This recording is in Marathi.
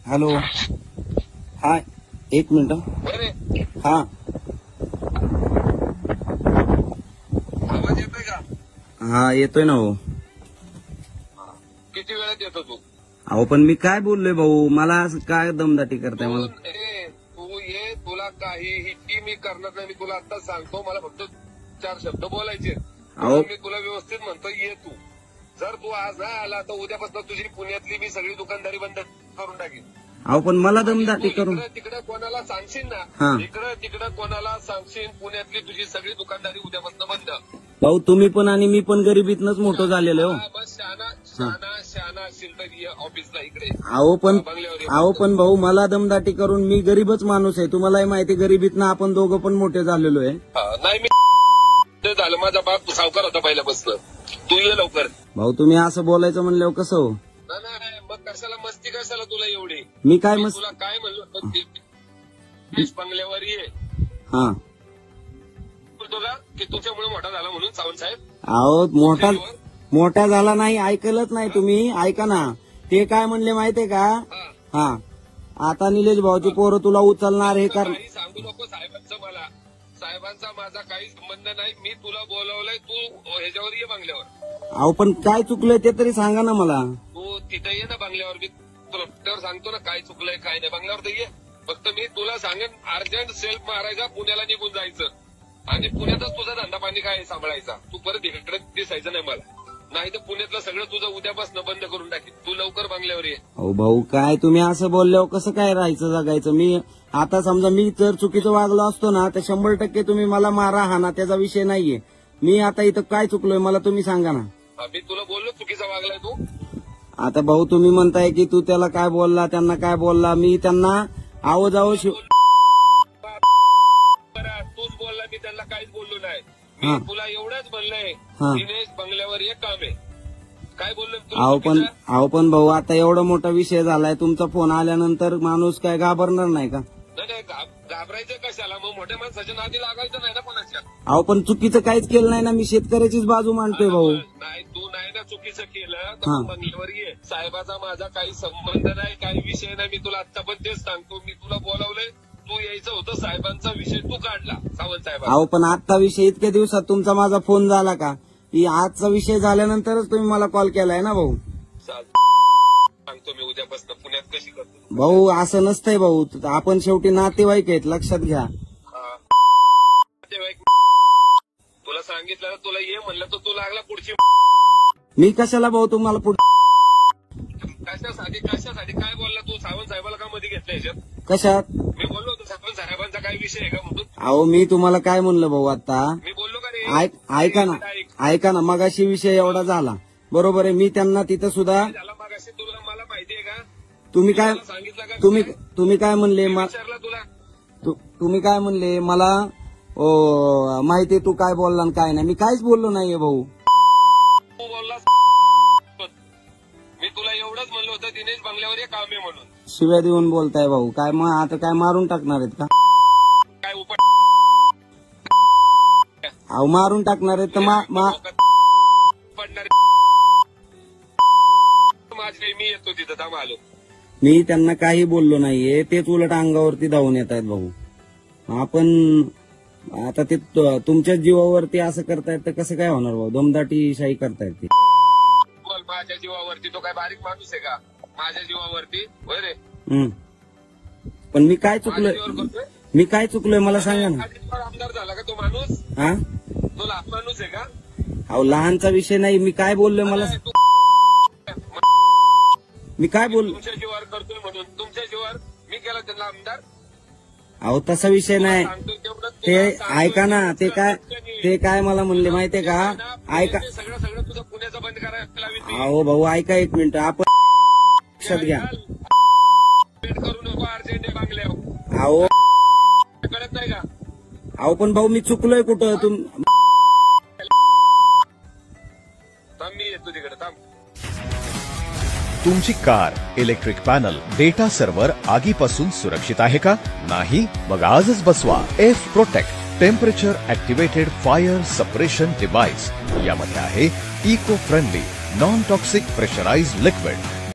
हॅलो, हा एक मिनिट. हा आवाज येतोय का? हा येतोय ना भाऊ. किती वेळात येतो तू? अहो पण मी काय बोललोय भाऊ, मला असं काय दमदाटी करताय मला. तू ये, तुला काहीही मी करणार नाही. मी तुला आता सांगतो, मला फक्त 4 शब्द बोलायचे. मी तुला व्यवस्थित म्हणतो, ये तू. जर तू आज नाही आला तर उद्यापासून तुझी पुण्यातली मी सगळी दुकानदारी बंद करून टाकेन. अहो पण मला दमदाटी करून तिकडे कोणाला सांगशील ना, तिकडे कोणाला सांगशील, पुण्यातली तुझी सगळी दुकानदारी उद्यापासून बंद. भाऊ तुम्ही पण आणि मी पण गरिबीतनच मोठं झालेलो. बस शहाणा असेल तर ये ऑफिसला इकडे. अहो पण भाऊ मला दमदाटी करून, मी गरीबच माणूस आहे, तुम्हालाही माहिती. गरिबीतनं आपण दोघं पण मोठे झालेलो आहे. नाही मी झालं, माझा बाप सावकार होता पहिल्यापासून. तू ये लवकर. भाऊ तुम्ही असं बोलायचं म्हणल्यावर कसं हो? नाही मग कशाला मस्ती, कशाला तुला एवढी? मी काय तुला काय म्हणलो, बंगल्यावर ये. हा बोलतो का की तुमच्यामुळे मोठा झाला म्हणून सावंत साहेब? अहो मोठा झाला नाही, ऐकलंच नाही तुम्ही. ऐका ना, ते काय म्हणले माहितीये का? हा आता निलेश भाऊची पोरं तुला उचलणार हे कर. सांगू नको साहेबांचं, मला साहेबांचा माझा काही संबंध नाही. मी तुला बोलवलंय, तू ह्याच्यावर ये बंगल्यावर. अहो पण काय चुकलंय ते तरी सांगा ना मला. तू तिथे ये ना बंगल्यावर, मी तुला सांगतो ना काय चुकलंय काय नाही. बंगल्यावर तर ये. फक्त मी तुला सांगेन, अर्जंट सेल्फ मारायचा, पुण्याला निघून जायचं आणि पुण्यातच तुझा धंदा पाणी काय सांभाळायचा. तू परत इकडे दिसायचं नाही मला, नाही तर पुण्यातलं सगळं तुझं उद्यापासून बंद करून टाकेल. तू लवकर बंगल्यावर ये. अहो भाऊ काय तुम्ही असं बोलल्यावर कसं काय राहायचं जगायचं? मी आता समजा मी जर चुकीचं वागलो असतो ना तर 100% तुम्ही मला मारा हाना, त्याचा विषय नाहीये. मी आता इथं काय चुकलोय मला तुम्ही सांगा ना. मी तुला बोललो चुकीचा वागलाय तू. आता भाऊ तुम्ही म्हणताय की तू त्याला काय बोलला, त्यांना काय बोलला. मी त्यांना आहो तूच बोलला, मी त्यांना काहीच बोललो नाही. मी तुला एवढंच बोललोय, दिनेश बंगल्यावर एक काम आहे. काय बोललो? अहो पण भाऊ आता एवढा मोठा विषय झालाय, तुमचा फोन आल्यानंतर माणूस काय घाबरणार नाही का? नाही घाबरायचं कशाला? मग मोठ्या माणसाच्या नादी लागायचं नाही ना कोणाच्या. अहो पण चुकीचं काहीच केलं नाही ना, मी शेतकऱ्याचीच बाजू मांडतोय भाऊ. नाही तू नाही ना चुकीचं केलं तर बंगल्यावर ये. साहेबाचा माझा काही संबंध नाही, काही विषय नाही. मी तुला आता पण तेच सांगतो, मी तुला बोलावलंय, तू यायचं होतं. साहेबांचा विषय तू काढला, सावंत साहेब. अहो पण आजचा विषय इतक्या दिवसात तुमचा माझा फोन झाला का? आजचा विषय झाल्यानंतरच तुम्ही मला कॉल केलाय ना भाऊ. सांगतो मी उद्यापासून पुण्यात कशी करतो. भाऊ असं नसतंय भाऊ, आपण शेवटी नातेवाईक आहेत, लक्षात घ्या. तुला सांगितलं, तुला ये म्हणलं तर तू लागला पुढची. मी कशाला भाऊ तुम्हाला कशासाठी काय बोलला तू? सावंत साहेबाला का मध्ये घेतलं याच्यात? कशात? मी बोललो होतो सावंत साहेबांचा काय विषय आहे का म्हणून. अहो मी तुम्हाला काय म्हणलं भाऊ आता? मी बोललो का रे? ऐका ना मगाशी विषय एवढा झाला, बरोबर आहे. मी त्यांना तिथं सुद्धा मगाशी तुला मला माहिती आहे का? तुम्ही काय सांगितलं का? तुम्ही काय म्हणले? विचारलं तुला? तुम्ही काय म्हणले मला? माहिती तू काय बोलला आणि काय नाही. मी काहीच बोललो नाहीये भाऊ. तू बोललास. मी तुला एवढंच म्हणलं होतं, दिनेश बंगल्यावर एक काम आहे म्हणून. शिव्या देऊन बोलताय भाऊ. काय मग आता काय मारून टाकणार आहेत का? काय अहो मारून टाकणार आहेत तर पडणार. माझे मी येतो तिथं, थांब आलो. मी त्यांना काही बोललो नाहीये, तेच उलट अंगावरती धावून येत आहेत भाऊ. आपण आता ते तुमच्या जीवावरती असं करतायत तर कसं काय होणार भाऊ? दमदाटी शाही करतायत ते. माझ्या जीवावरती तो काय बारीक माणूस आहे का? माझ्या जीवावरती होय रे. पण मी काय चुकलोय मला सांगा ना. आमदार झाला का तो माणूस? हा तो लहान माणूस आहे का? अहो लहानचा विषय नाही. मी काय बोललोय मला? मी काय बोललो? तुमच्या जीवावर करतोय म्हणून. तुमच्या जीवावर मी केला त्यांना आमदार? अहो तसा विषय नाही. ते ऐका ना, ते काय मला म्हणले माहितीये का? ऐका सगळं तुझं पुण्याचं बंद करायला. अहो भाऊ ऐका एक मिनिट, आपण लक्षात घ्या. करू नको अर्जंट बांगल्यावर. अहो कळत नाही का? अहो पण भाऊ मी चुकलोय कुठं? मी येतो तिकडे, थांब. तुमची car, electric panel, data server आगीपासून सुरक्षित आहे का? नाही? मग आजच बसवा F protect temperature activated fire suppression device. यामध्ये आहे eco friendly non toxic pressurised liquid